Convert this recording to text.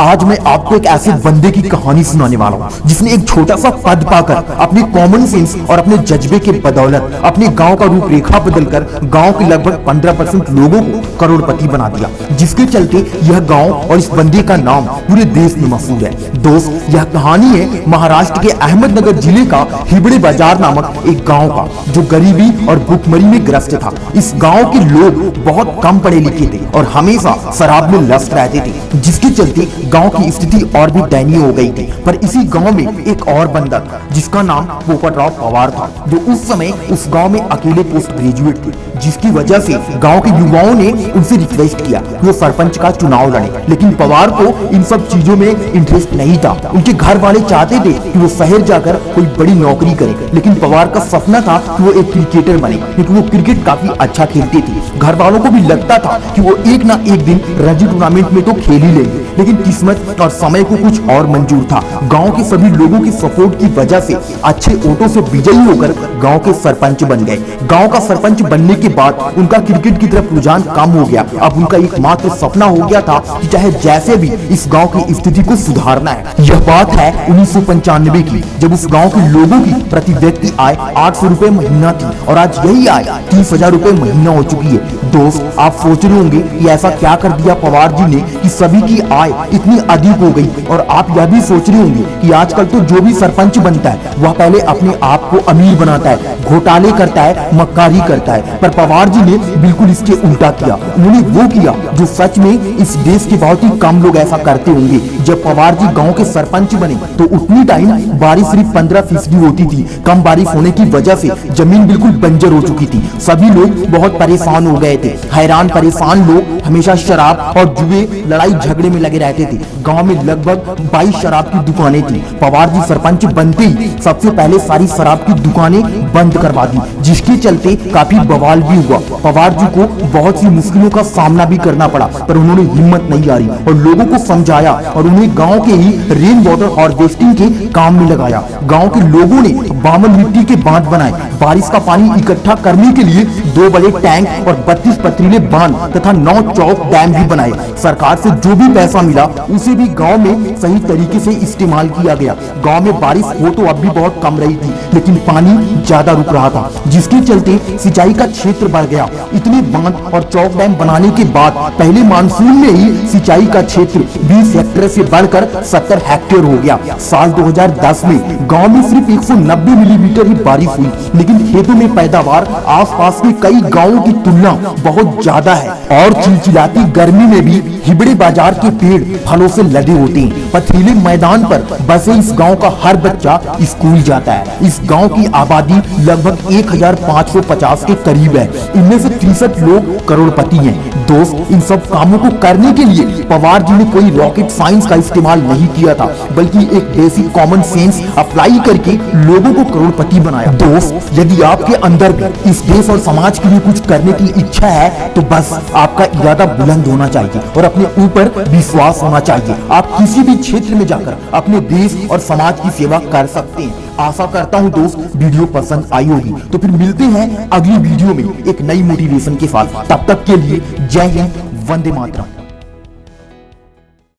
आज मैं आपको एक ऐसे बंदे की कहानी सुनाने वाला हूँ जिसने एक छोटा सा पद पाकर अपने कॉमन सेंस और अपने जज्बे के बदौलत अपने गांव का रूपरेखा बदलकर गांव के लगभग 15% लोगों को करोड़पति बना दिया, जिसके चलते यह गांव और इस बंदे का नाम पूरे देश में मशहूर है। दोस्त, यह कहानी है महाराष्ट्र के अहमदनगर जिले का हिबड़े बाजार नामक एक गाँव का, जो गरीबी और भुखमरी में ग्रस्त था। इस गाँव के लोग बहुत कम पढ़े लिखे थे और हमेशा शराब में लस्त रहते थे, जिसके चलते गांव की स्थिति और भी दयनीय हो गई थी। पर इसी गांव में एक और बंदा था जिसका नाम पोपटराव पवार था, जो उस समय उस गांव में अकेले पोस्ट ग्रेजुएट थे, जिसकी वजह से गांव के युवाओं ने उनसे रिक्वेस्ट किया कि वो सरपंच का चुनाव लड़े। लेकिन पवार को इन सब चीजों में इंटरेस्ट नहीं था। उनके घर वाले चाहते थे कि वो शहर जाकर कोई बड़ी नौकरी करे, लेकिन पवार का सपना था कि वो एक क्रिकेटर बने, क्योंकि वो क्रिकेट काफी अच्छा खेलते थे। घर वालों को भी लगता था कि वो एक ना एक दिन रणजी टूर्नामेंट में तो खेल ही लेंगे, लेकिन किस्मत और समय को कुछ और मंजूर था। गांव के सभी लोगों की सपोर्ट की वजह से अच्छे वोटों से विजयी होकर गांव के सरपंच बन गए। गांव का सरपंच बनने के बाद उनका क्रिकेट की तरफ रुझान कम हो गया। अब उनका एकमात्र सपना हो गया था कि चाहे जैसे भी इस गांव की स्थिति को सुधारना है। यह बात है 1995 की, जब उस गांव के लोगों की प्रति व्यक्ति आय 800 रुपए महीना थी और आज यही आय 30,000 रुपए महीना हो चुकी है। दोस्त, आप सोच रहे होंगे कि ऐसा क्या कर दिया पवार जी ने कि सभी की आय इतनी अधिक हो गई। और आप यह भी सोच रहे होंगे कि आजकल तो जो भी सरपंच बनता है वह पहले अपने आप को अमीर बनाता है, घोटाले करता है, मक्कारी करता है। पर पवार जी ने बिल्कुल इसके उल्टा किया। उन्होंने वो किया जो सच में इस देश के बहुत ही कम लोग ऐसा करते होंगे। जब पवार जी गांव के सरपंच बने तो उतनी टाइम बारिश सिर्फ 15% होती थी। कम बारिश होने की वजह से जमीन बिल्कुल बंजर हो चुकी थी। सभी लोग बहुत परेशान हो गए थे। हैरान परेशान लोग हमेशा शराब और जुए, लड़ाई झगड़े में लगे रहते थे। गांव में लगभग 22 शराब की दुकानें थी। पवार जी सरपंच बनते ही सबसे पहले सारी शराब की दुकानें बंद करवा दी, जिसके चलते काफी बवाल भी हुआ। पवार जी को बहुत सी मुश्किलों का सामना भी करना पड़ा, पर उन्होंने हिम्मत नहीं हारी और लोगों को समझाया और उन्हें गांव के ही रेन वाटर हार्वेस्टिंग के काम में लगाया। गांव के लोगों ने बामन मिट्टी के बांध बनाए। बारिश का पानी इकट्ठा करने के लिए 2 बड़े टैंक और 32 पथरीले बांध तथा 9 चौक डैम भी बनाए। सरकार से जो भी पैसा मिला उसे भी गांव में सही तरीके से इस्तेमाल किया गया। गांव में बारिश हो तो अब भी बहुत कम रही थी, लेकिन पानी ज्यादा रुक रहा था, जिसके चलते सिंचाई का क्षेत्र बढ़ गया। इतने बांध और चौक डैम बनाने के बाद पहले मानसून में ही सिंचाई का क्षेत्र 20 हेक्टेयर से बढ़कर 70 हेक्टेयर हो गया। साल 2010 में गांव में सिर्फ 190 मिलीमीटर ही बारिश हुई, लेकिन खेतों में पैदावार आसपास के कई गांवों की तुलना बहुत ज्यादा है। और चिलचिलाती गर्मी में भी हिबड़े बाजार के पेड़ फलों से लदे होते हैं। पथरीले मैदान पर बसे इस गांव का हर बच्चा स्कूल जाता है। इस गांव की आबादी लगभग 1550 के करीब है। इनमें से 63 लोग करोड़पति हैं। दोस्त, इन सब कामों को करने के लिए पवार जी ने कोई रॉकेट साइंस का इस्तेमाल नहीं किया था, बल्कि एक बेसिक कॉमन सेंस अप्लाई करके लोगों को करोड़पति बनाया। दोस्त, यदि आपके अंदर भी इस देश और समाज के लिए कुछ करने की इच्छा है तो बस आपका इरादा बुलंद होना चाहिए और अपने ऊपर विश्वास होना चाहिए। आप किसी भी क्षेत्र में जाकर अपने देश और समाज की सेवा कर सकते हैं। आशा करता हूँ दोस्त वीडियो पसंद आई होगी। तो फिर मिलते हैं अगली वीडियो में एक नई मोटिवेशन के साथ। तब तक के लिए जय हिंद, वंदे मातरम।